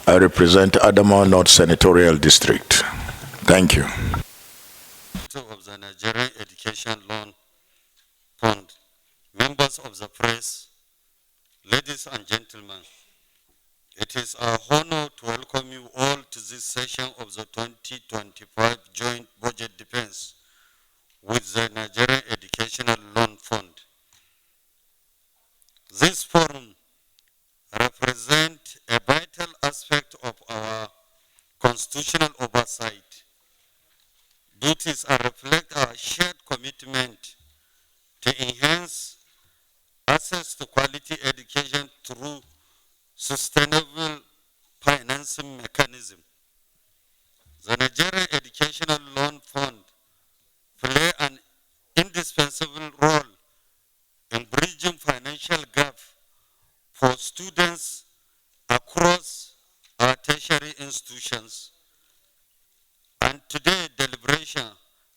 I represent Adamawa North Senatorial District. Thank you. Of the Nigerian Education Loan Fund, members of the press, ladies and gentlemen, it is our honor to welcome you all to this session of the 2025 Joint Budget Defense with the Nigerian Education Loan Fund. This forum represents a vital aspect of our constitutional oversight duties and reflect our shared commitment to enhance access to quality education through sustainable financing mechanism. The Nigerian Educational Loan Fund play an indispensable role in bridging financial gap for students across our tertiary institutions. And today, deliberations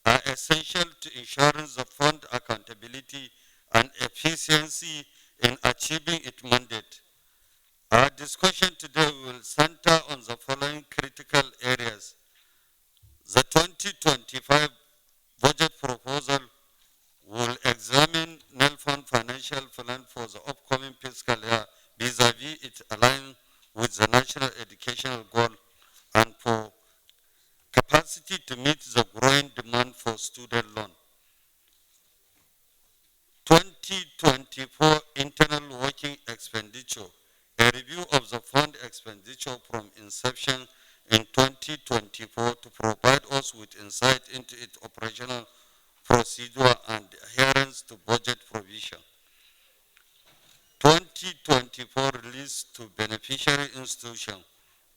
are essential to ensuring the fund accountability and efficiency in achieving its mandate. Our discussion today will center on the following critical areas. The 2025 budget proposal will examine NELFUND financial plan for the upcoming fiscal year vis-a-vis its aligned with the national educational goal and for capacity to meet the growing demand for student loan. 2024 internal working expenditure, a review of the fund expenditure from inception in 2024 to provide us with insight into its operational procedure and adherence to budget provision. 2024 release to beneficiary institution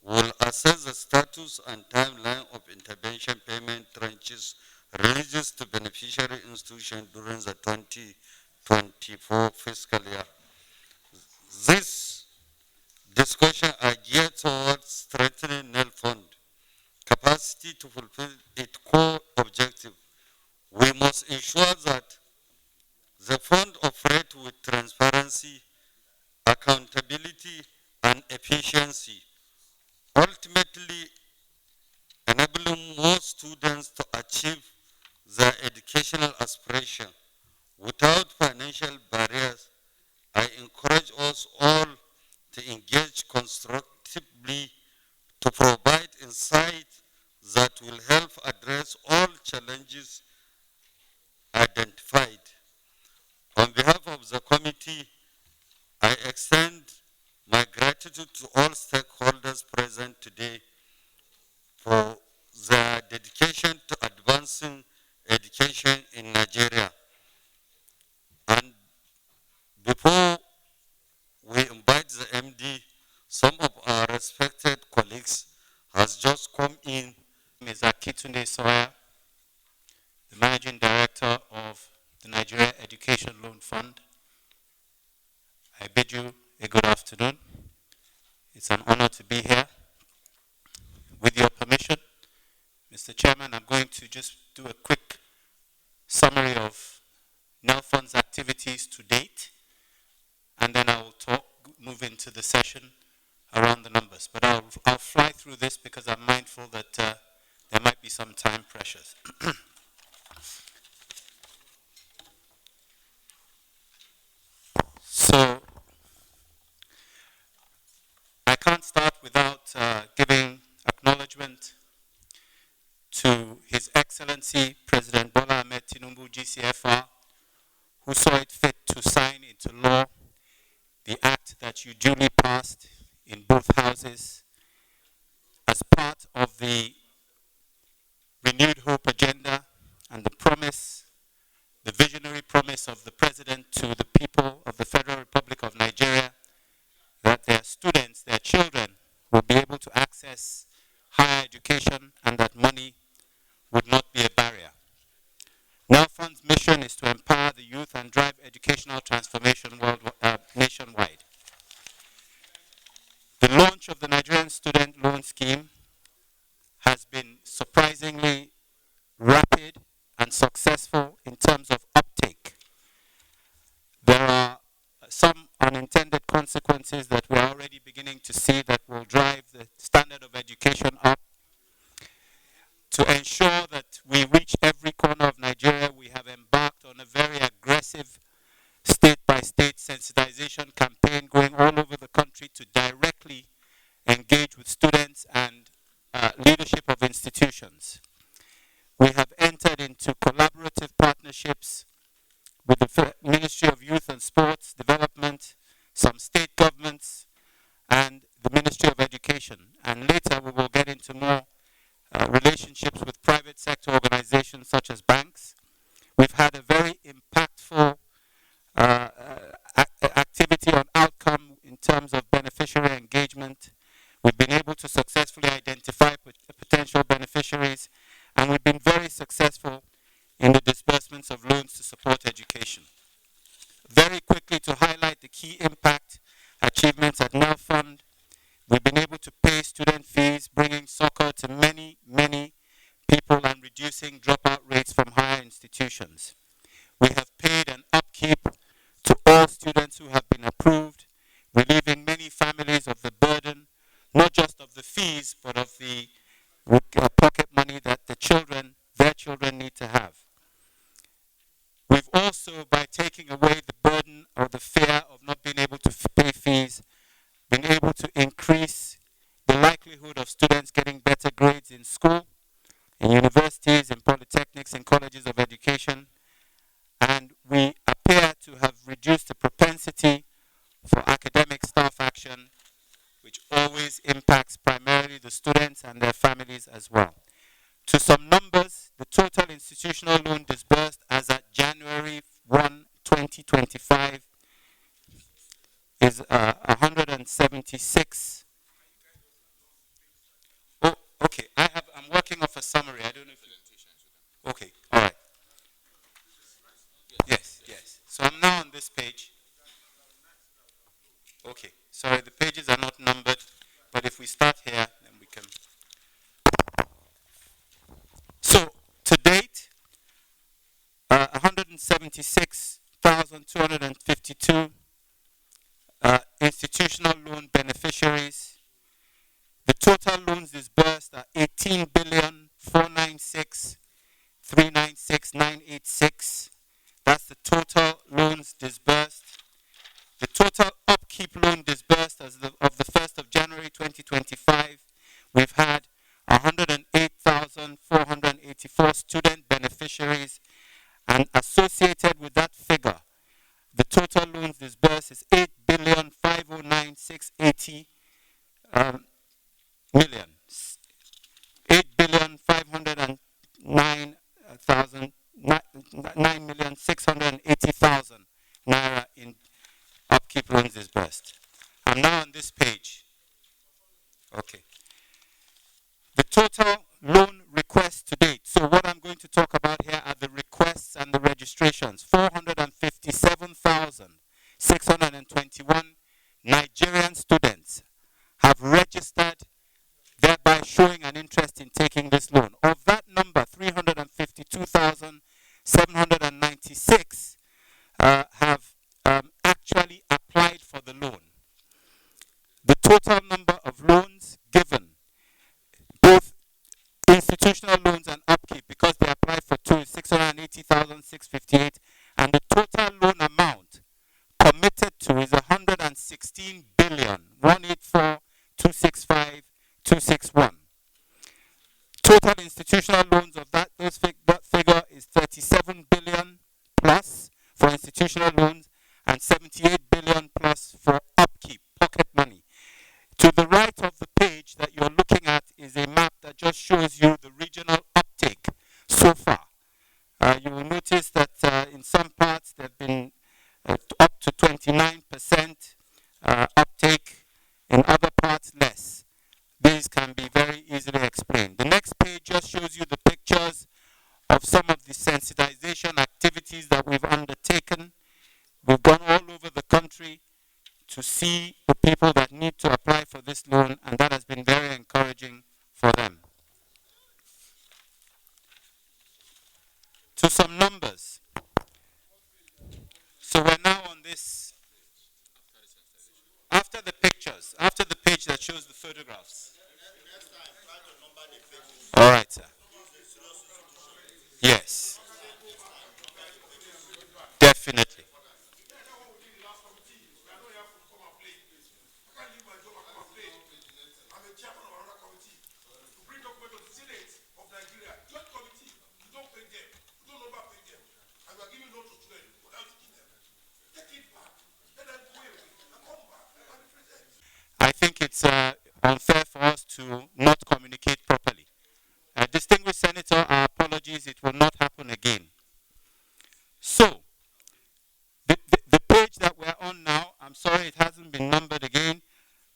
will assess the status and timeline of intervention payment tranches releases to beneficiary institution during the 2024 fiscal year. This discussion are geared towards strengthening NELFUND capacity to fulfill its core objective. We must ensure that the fund operates with transparency, accountability, and efficiency, ultimately enabling more students to achieve their educational aspiration. Without financial barriers, I encourage us all to engage constructively to provide insight that will help address all challenges identified. On behalf of the committee, I extend my gratitude to all stakeholders present today for their dedication to advancing education in Nigeria. And before we invite the MD, some of our respected colleagues has just come in. Ms. Akitunde Soya, the Managing Director of the Nigerian Education Loan Fund. I bid you a good afternoon. It's an honor to be here. With your permission, Mr. Chairman, I'm going to just do a quick summary of NELFUND's activities to date, and then I will move into the session around the numbers. But I'll fly through this because I'm mindful that there might be some time pressures. So I can't start without giving acknowledgement to His Excellency President Bola Ahmed Tinubu, GCFR, who saw it fit to sign into law the act that you duly passed in both houses as part of the renewed hope agenda and the promise, the visionary promise of the President to the people of the Federal Republic of Nigeria that their students, their children, will be able to access higher education and that money would not be a barrier. NELFUND's mission is to empower the youth and drive educational transformation nationwide. The launch of the Nigerian Student Loan Scheme has been surprisingly rapid and successful in terms of uptake. There are some unintended consequences that we are already beginning to see that will drive the engage with students and leadership of institutions. We have entered into collaborative partnerships with the Ministry of Youth and Sports Development, some state governments, and the Ministry of Education. And later we will get into more relationships with private sector organizations such as banks. We've had a very impactful activity on outcome in terms of beneficiary engagement. We've been able to successfully identify potential beneficiaries, and we've been very successful in the disbursements of loans to support education. Very quickly, to highlight the key impact achievements at NELFUND, we've been able to pay student fees, bringing soccer to many, many people and reducing dropout rates from higher institutions. We have paid an upkeep to all students who have been approved, relieving many families of the burden, not just of the fees, but of the pocket money that their children need to have. We've also, by taking away the burden or the fear of not being able to pay fees, been able to increase the likelihood of students getting better grades in school, in universities, in polytechnics, in colleges of education, and we appear to have reduced the propensity for academic staff action, which always impacts primarily the students and their families as well. To some numbers, the total institutional loan disbursed as at January 1, 2025 is 176. Oh, okay. I'm working off a summary. I don't know if you... Okay, all right. Yes, yes. So I'm now on this page. Okay, sorry, the pages are not numbered, but if we start here, then we can. So, to date, 176,252 institutional loan beneficiaries. The total loans disbursed are 18,496,396,986. That's the total loans disbursed. The total upkeep loan disbursed as of the 1st of January 2025, we've had 108,484 student beneficiaries, and associated with that figure, the total loans disbursed is 8,509,680 million. 8,509,9,680,000 naira in upkeep loans disbursed. I'm now on this page. Okay. The total loan requests to date. So what I'm going to talk about here are the requests and the registrations. 457,621 Nigerian students have registered, thereby showing an interest in taking this loan. Of that number, 352,796 have actually applied for the loan. The total number of loans given, both institutional loans and upkeep, because they applied for two, is 680,658, and the total loan amount committed to is 116 billion 184,265,261. Total institutional loans of that figure is 37 billion plus for institutional loans and 78 billion plus for upkeep, pocket money. To the right of the page that you're looking at is a map that just shows you the regional uptake so far. You will notice that in some parts there have been up to 29% uptake, in other parts less. These can be very easily explained. The next page just shows you the pictures of some of the sensitization activities that we've undertaken. We've gone all over the country to see the people that need to apply for this loan, and that has been very encouraging for them. To some numbers. So we're now on this, after the pictures, after the page that shows the photographs. All right, sir. Yes. Definitely. it's unfair for us to not communicate properly. Distinguished Senator, our apologies, it will not happen again. So, the page that we're on now, I'm sorry it hasn't been numbered again.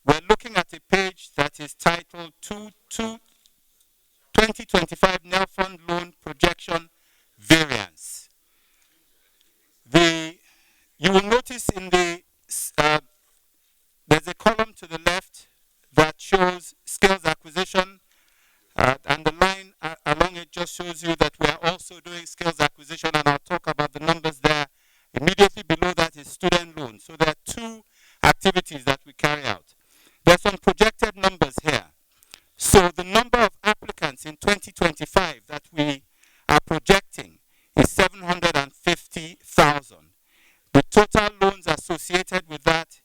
We're looking at a page that is titled 2025 NELFUND Loan Projection Variance. You will notice in there's a column to the left that shows skills acquisition, and the line along it just shows you that we are also doing skills acquisition, and I'll talk about the numbers there. Immediately below that is student loans. So there are two activities that we carry out. There are some projected numbers here. So the number of applicants in 2025 that we are projecting is 750,000. The total loans associated with that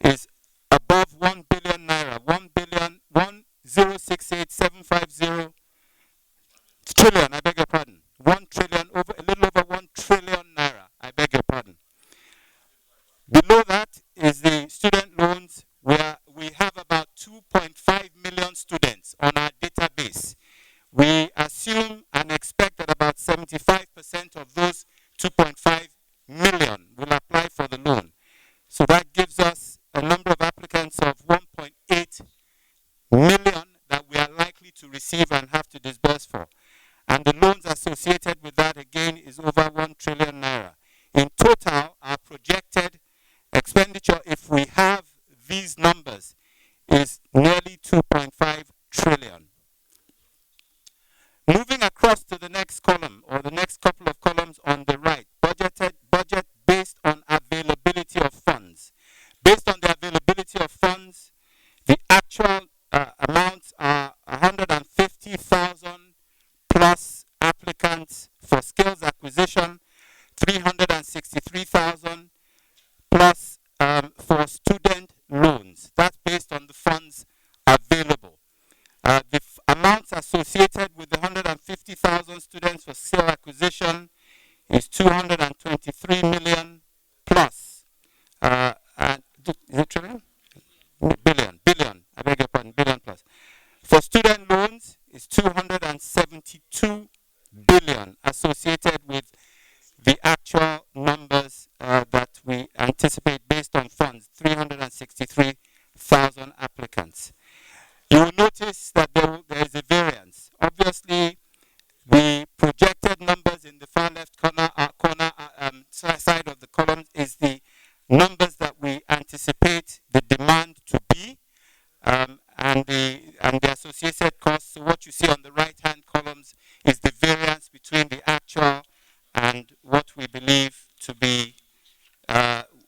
is above 1 billion naira, 1,068,750 trillion, I beg your pardon. 1 trillion, a little over 1 trillion naira, I beg your pardon. Below that is the student loans, where we have about 2.5 million students on our database. We assume and expect that about 75% of those 2.5 million will apply for the loan. So that gives us a number of applicants of 1.8 million that we are likely to receive and have to disburse for. And the loans associated with that, again, is over 1 trillion naira. In total, our projected expenditure, if we have these numbers, is nearly 2.5 trillion. Moving across to the next column, or the next couple of columns on the right, budget based on availability of funds. Based on the availability of funds, the actual amounts are 150,000 plus applicants for skills acquisition, 363,000 plus for student loans. That's based on the funds available. The amounts associated with the 150,000 students for skill acquisition is 223 million plus. Is it trillion? Billion, I beg your pardon, billion plus. For student loans, is 272 billion associated with the actual numbers that we anticipate based on funds, 363,000 applicants. You will notice that there is a variance. Obviously, the projected numbers in the far left corner side of the column is the numbers that we anticipate the demand to be, and the associated costs. So what you see on the right-hand columns is the variance between the actual and what we believe to be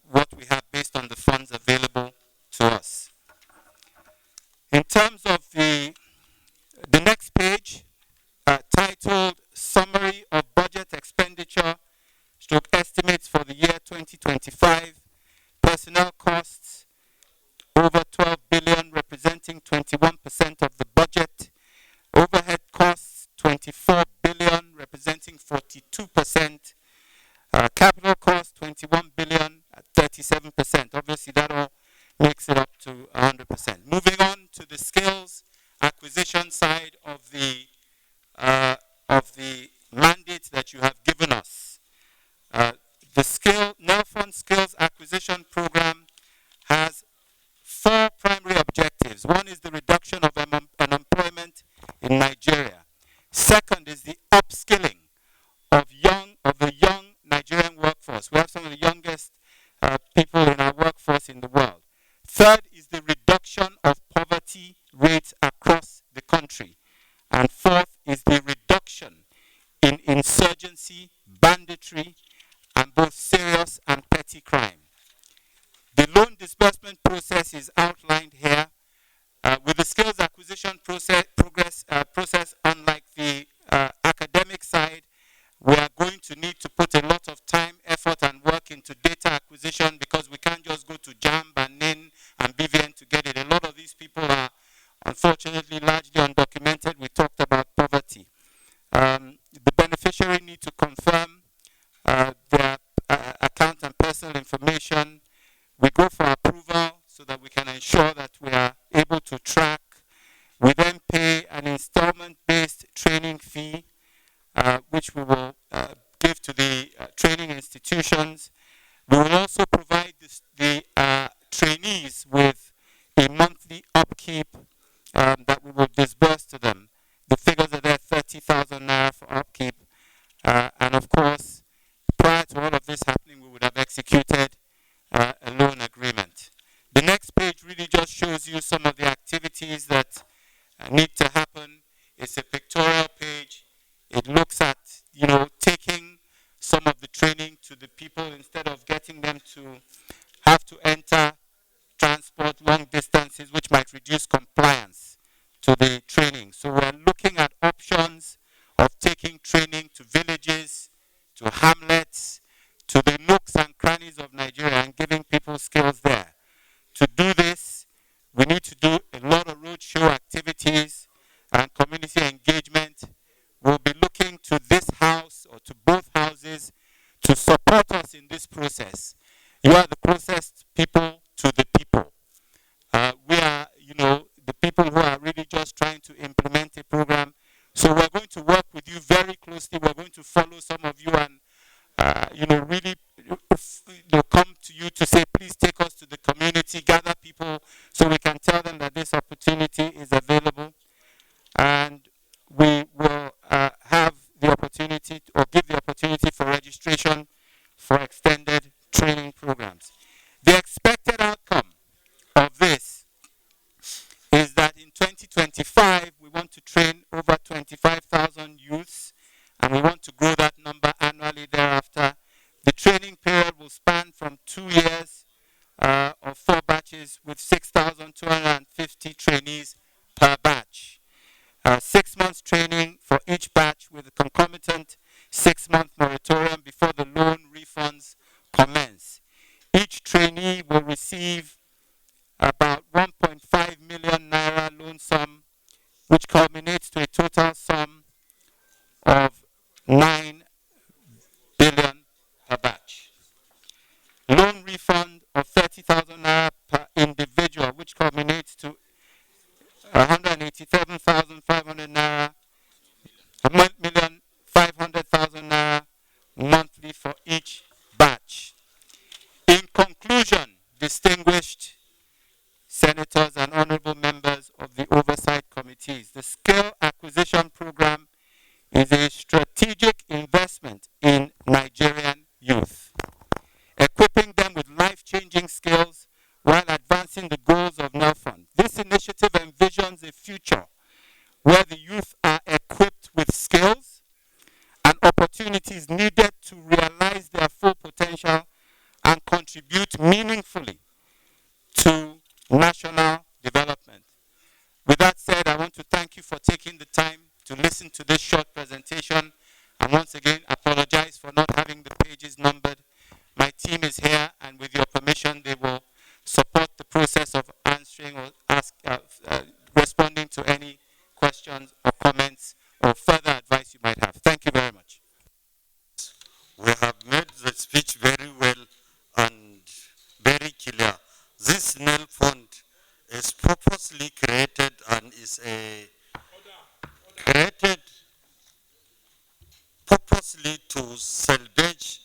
what we have based on the funds available to us. In terms of the next page, titled Summary of Budget Expenditure stroke Estimates for the year 2025, personnel costs over 12 billion, representing 21% of the budget. Overhead costs 24 billion, representing 42%. Capital costs 21 billion at 37%. Obviously, that all makes it up to 100%. Moving on to the skills acquisition side of the mandate that you have given us. The NELFUND Skills Acquisition Program has 4 primary objectives. One is the reduction of unemployment in Nigeria. Second is the upskilling of the young Nigerian workforce. We have some of the youngest people in our workforce in the world. Third is the reduction of poverty rates across the country. And fourth is the reduction in insurgency, banditry, and both serious and petty crime. The loan disbursement process is outlined here. With the skills acquisition process, unlike the academic side, we are going to need to put a lot of time, effort, and work into data acquisition, because we can't just go to JAMB and NIN and BVN to get it. A lot of these people are unfortunately largely undocumented. We talked about poverty. The beneficiary need to confirm their account and personal information. We go for approval so that we can ensure that we are which we will give to the training institutions. We will also provide the trainees with a monthly upkeep that we will disburse to them. The figures are there, 30,000 naira for upkeep. And of course, prior to all of this happening, we would have executed a loan agreement. The next page really just shows you some of the activities that need to happen. It's a pictorial page. It looks at, taking some of the training to the people instead of getting them to have to enter transport long distances, which might reduce compliance to the training. So we're looking at options of taking training to villages, to hamlets, to the nooks and crannies of Nigeria and giving people skills there. To do this, we need to do a lot of roadshow activities and community engagement. We'll be looking to this house or to both houses to support us in this process. You are the closest people to the people. We are, the people who are really just trying to implement a program. So we're going to work with you very closely. We're going to follow some of you and, really come to you to say, please take us to the community, gather people so we can tell them that this opportunity is available. And we will have the opportunity or give the opportunity for registration for extended training programs. The expected outcome of this is that in 2025, we want to train over 25,000 youths, and we want to grow that number annually thereafter. The training period will span from 2 years of 4 batches with 6,250 trainees per batch. 6 months training for each batch with a concomitant 6-month moratorium before the loan refunds commence. Each trainee will receive about 1.5 million naira loan sum, which culminates to a total sum of 9 billion per batch. Loan refund of 30,000 naira per individual, which culminates to 187,500 naira, 1,500,000 naira monthly for each batch. In conclusion, distinguished senators and honorable members of the oversight committees, the skill acquisition program is a strategic investment in Nigerian youth, equipping them with life-changing skills while advancing the goals of NELFUND. This initiative envisions a future where the youth are equipped with skills and opportunities needed to realize their full potential and contribute meaningfully to national development. With that said, I want to thank you for taking the time to listen to this short presentation, and once again apologize for not having the pages numbered. My team is here, and with your permission, they will support the process of answering or responding to any questions or comments or further advice you might have. Thank you very much. We have made the speech very well and very clear. This NELFUND is purposely created and is created purposely to salvage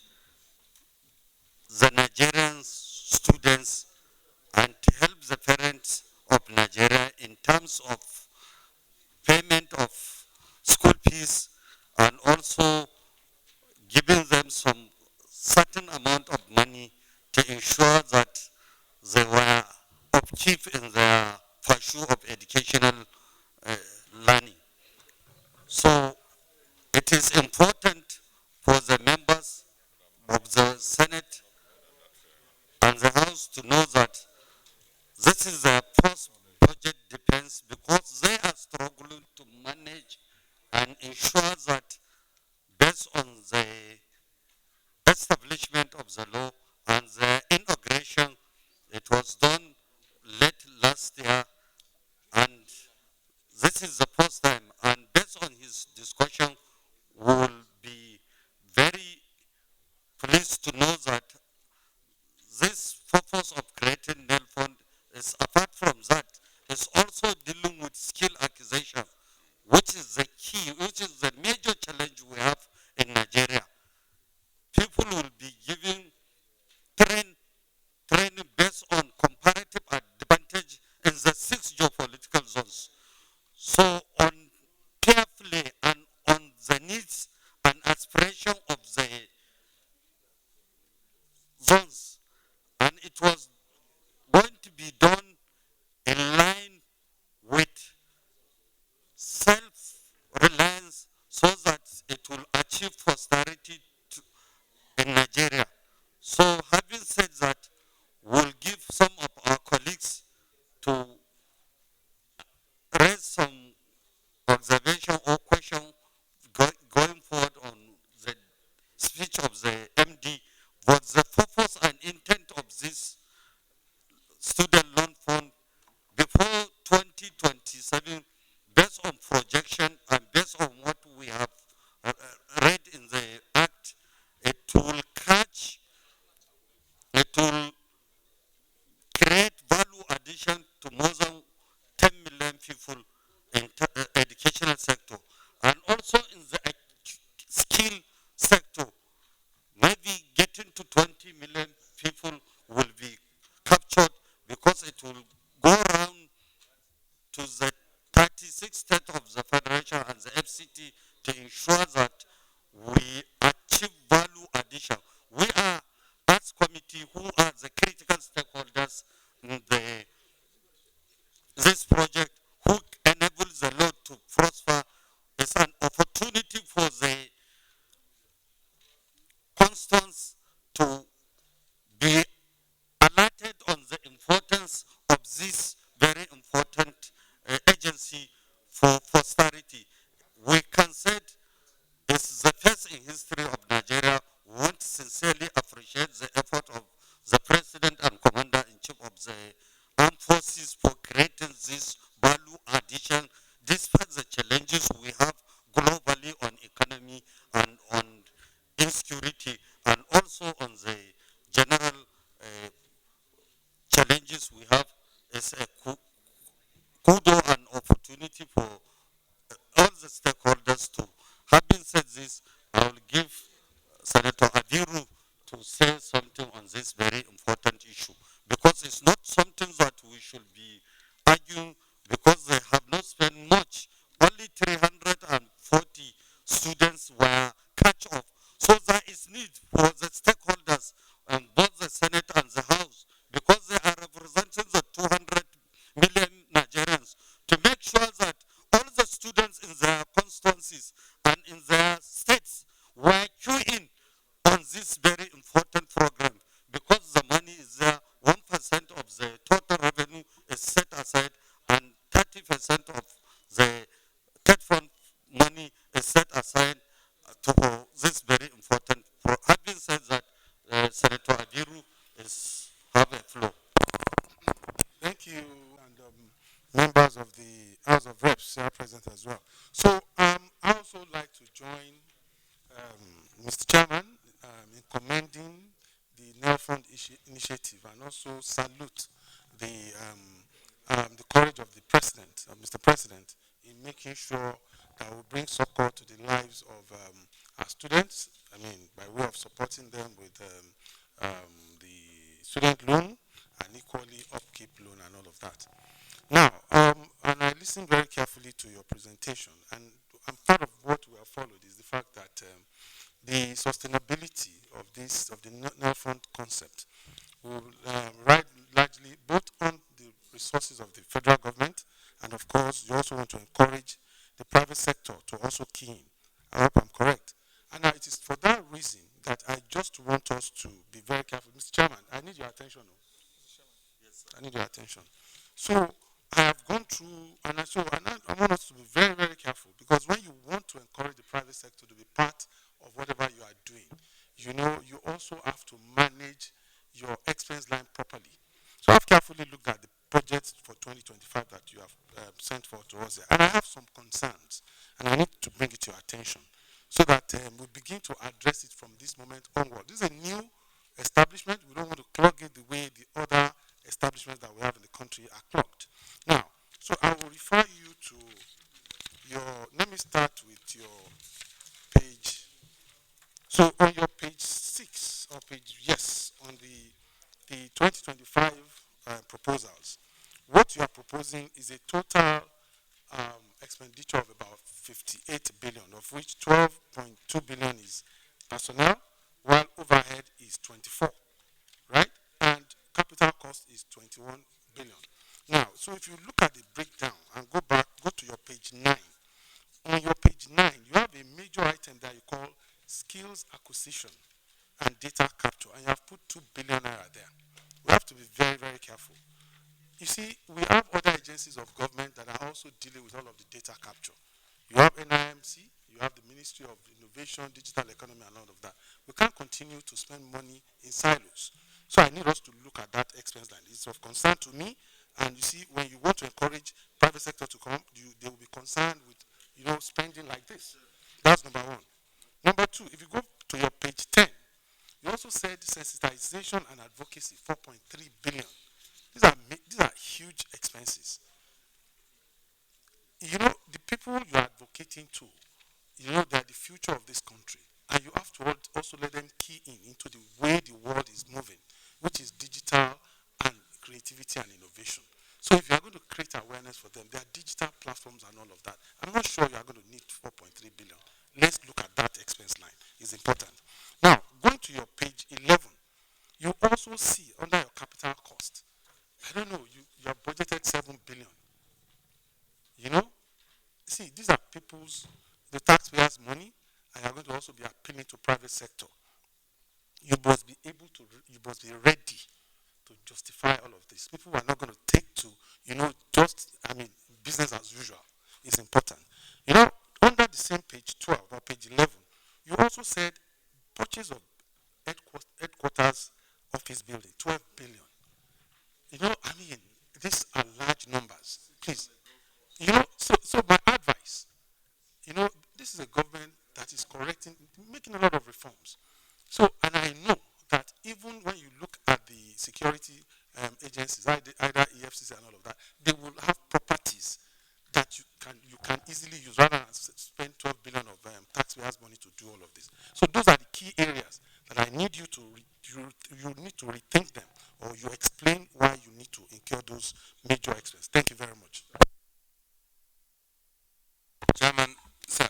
the Nigerian students and to help the parents of Nigeria in terms of payment of school fees and also giving them some certain amount of money to ensure that they were upkeep in their pursuit of educational learning. So it is important for the members of the Senate and the House to know that this is their first budget defense because they are struggling to manage and ensure that based on the establishment of the law and the inauguration, it was done late last year, and this is the first time. And based on his discussion, we will be very pleased to know that this purpose of creating NELFUND is, apart from that, is also dealing with skill acquisition, which is the key, which is the major challenge we have 2027, based on projection and based on what we have read in the Act, it will catch, it will create value addition to more than 10 million people in educational sector. And also in the skill sector, maybe getting to 20 million people will be captured because it will go around to the 36 states of the Federation and the FCT to ensure that we achieve value addition. We are, as committee, who are the critical stakeholders in this project, who enables the law to prosper. It's an opportunity for the constants to be alerted on the importance of this very important agency for posterity. We can say it's the first in history of Nigeria. We want to sincerely appreciate the effort of the President and Commander-in-Chief of the Armed Forces for creating this value addition despite the challenges we have globally on economy and on insecurity and also on the general challenges we have. Is a kudo and opportunity for all the stakeholders to. Having said this, I will give Senator Abiru to say something on this very important issue because it's not something that we should be arguing because they have not spent much. Only 340 students were catch off. So there is need for the stakeholders on both the Senate and the House because they are representing the 200 million Nigerians to make sure that all the students in their constituencies and in their states were queuing on this very important program because the money is there. 1% of the total revenue is set aside and 30% of the TED fund money is set aside for this very important. Having said that, Senator Abiru is have a floor. Thank you, and members of the House of Reps are present as well. So I also like to join Mr. Chairman in commending the NELFUND initiative and also salute the courage of the President, Mr. President, in making sure that we bring support to the lives of our students. I mean, by way of supporting them with the student loan and equally upkeep loan and all of that. Now, and I listened very carefully to your presentation, and part of what we have followed is the fact that the sustainability of the NELFUND concept will ride largely both on the resources of the federal government, and of course, you also want to encourage the private sector to also key in. I hope I'm correct. And now it is for that reason that I just want us to be very careful. Mr. Chairman, I need your attention. Yes, I need your attention. So I have gone through, and I want us to be very, very careful because when you want to encourage the private sector to be part of whatever you are doing, you know, you also have to manage your expense line properly. So I've carefully looked at the budget for 2025 that you have sent forth to us, and I have some concerns, and I need to bring it to your attention so that we begin to address it from this moment onward. This is a new establishment. We don't want to clog it the way the other establishments that we have in the country are clogged. Now, so I will refer you to let me start with your page. So on your page 6, or on the 2025 proposals, what you are proposing is a total expenditure of about 58 billion, of which 12.2 billion is personnel, while overhead is 24, right? And capital cost is 21 billion. Now, so if you look at the breakdown and go to your page 9, on your page 9, you have a major item that you call skills acquisition and data capture, and you have put 2 billion naira there. We have to be very, very careful. You see, we have other agencies of government that are also dealing with all of the data capture. You have NIMC, you have the Ministry of Innovation, Digital Economy, and all of that. We can't continue to spend money in silos. So I need us to look at that expense line. It's of concern to me, And you see, when you want to encourage private sector to come, they will be concerned with, spending like this. That's number one. Number two, if you go to your page 10, you also said sensitization and advocacy, 4.3 billion. These are huge expenses. The people you're advocating to, they're the future of this country. And you have to also let them key into the way the world is moving, which is digital and creativity and innovation. So if you're going to create awareness for them, there are digital platforms and all of that. I'm not sure you are going to need 4.3 billion. Let's look at that expense line. It's important. Now, going to your page 11, you also see under your capital cost, I don't know, you have budgeted 7 billion. See, these are the taxpayers' money, and you're going to also be appealing to private sector. You must be ready to justify all of this. People are not going to take to, business as usual. It's important. Under the same page 12 or page 11, you also said purchase of headquarters office building, 12 billion. These are large numbers. Please. So my advice, this is a government that is making a lot of reforms. So, and I know that even when you look at the security agencies, either EFCC and all of that, they will have properties that you can easily use rather than spend 12 billion of taxpayers' money to do all of this. So those are the key areas that I need you need to rethink them, or you explain why you need to incur those major expenses. Thank you very much. Chairman, sir,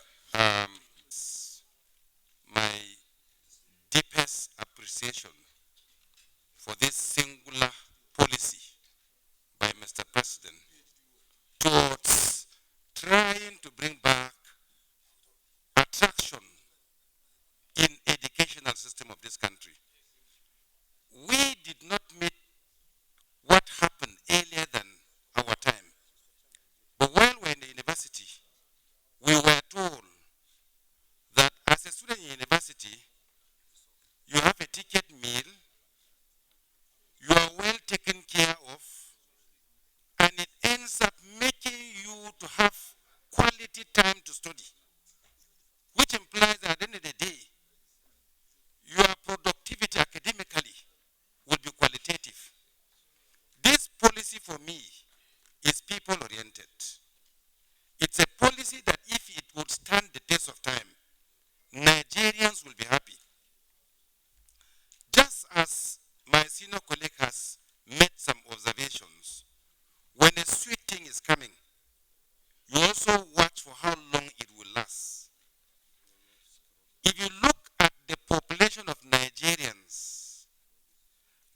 my deepest appreciation for this singular policy by Mr. President towards trying to bring back attraction in educational system of this country. We did not meet what happened earlier than our time. But while we're in the university, we were told that as a student in university, you have a ticket meal, you are well taken care of, and it ends up making you to have quality time to study, which implies that at the end of the day, your productivity academically will be qualitative. This policy for me is people-oriented. It's a policy that if it would stand the test of time, Nigerians will be happy. Just as my senior colleague has made some observations, when a sweet thing is coming, you also watch for how long it will last. If you look at the population of Nigerians,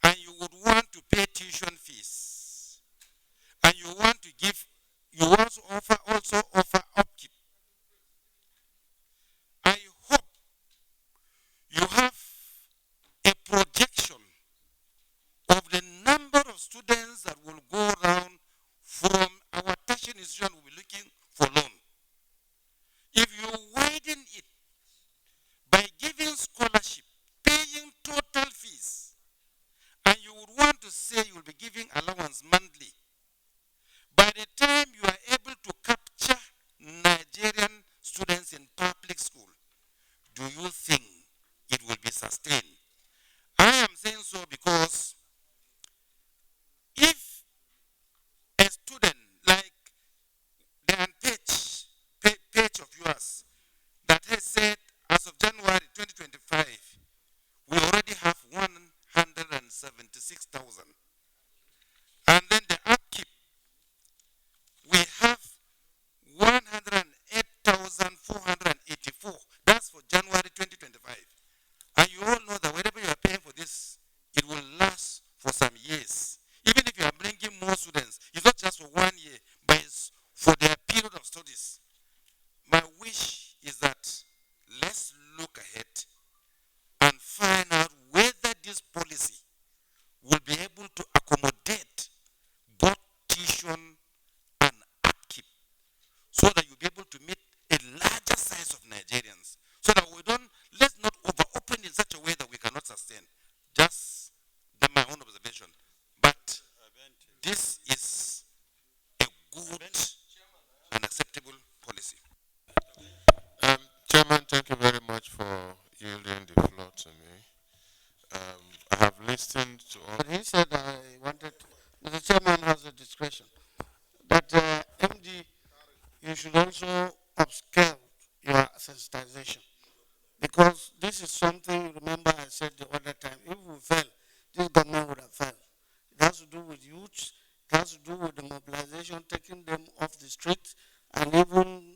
and you would want to pay tuition fees, and you also offer upkeep, I hope you have a projection of the number of students that will go around from our tertiary institution will be looking for loan. If you widen it by giving scholarship, paying total fees, and you would want to say you will be giving allowance monthly, by the time you are able to capture Nigerian students in public school, do you think it will be sustained? I am saying so because if a student like the page of yours that has said as of January 2025, we already have 176,000. And then the upkeep, we have 108,484. That's for January 2025. And you all know that whatever you are paying for this, it will last for some years. Even if you are bringing more students, it's not just for 1 year, but it's for their period of studies. My wish is that let's look ahead and find out whether this policy will be able to accommodate both tuition and upkeep, so that you'll be able to meet a larger size of Nigerians, so that let's not over-open in such a way that we cannot sustain. Just my own observation. But this is you should also upscale your sensitization. Because this is something, remember I said the other time, if we fail, this government would have failed. It has to do with youth, it has to do with the mobilization, taking them off the streets, and even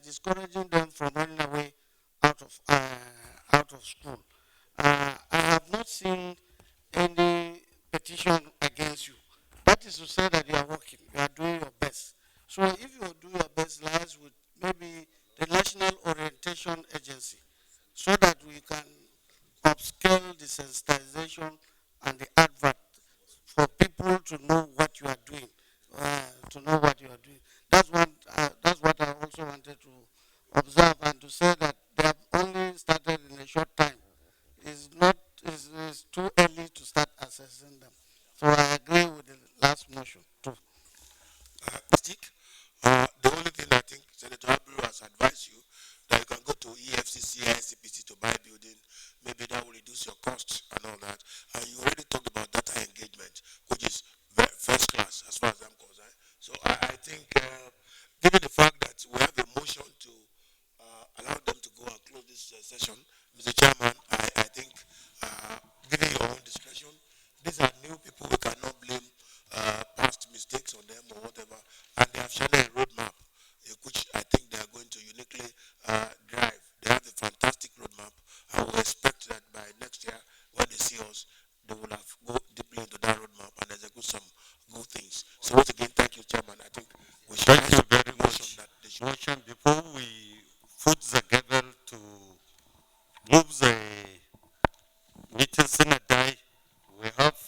discouraging them from running away out of school. I have not seen any petition against you. That is to say that you are working, you are doing your best. So if you do your best, lies with maybe the National Orientation Agency, so that we can upscale the sensitization and the advert for people to know what you are doing, to know what you are doing. That's what I also wanted to observe and to say that they have only started in a short time. It's not, it's too early to start assessing them. So I agree with the last motion too. Stick. The only thing I think Senator Abu has advised you that you can go to EFCC, ICPC to buy building. Maybe that will reduce your costs and all that. And you already talked about data engagement, which is first class as far as I'm concerned. So I think, given the fact that we have a motion to allow them to go and close this session, Mr. Chairman, I think, given your own discretion, these are new people. We cannot blame past mistakes on them or whatever. And they have shown a roadmap, which I think they are going to uniquely drive. They have a fantastic roadmap. I will expect that by next year, when they see us, they will have go deeply into that roadmap and execute some good things. So once again, thank you, Chairman. I think we should Thank you very much. that they should. Motion before we put the gavel to move the meeting Senate, we have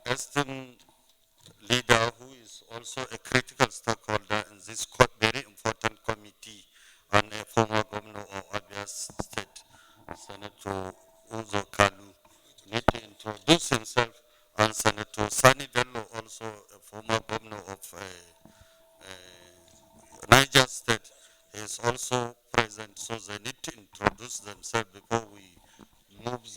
esteemed leader who is also a critical stakeholder in this very important committee and a former governor of Abuja State, Senator Uzo Kalu, need to introduce himself, and Senator Sani Bello, also a former governor of Niger State, is also present, so they need to introduce themselves before we move the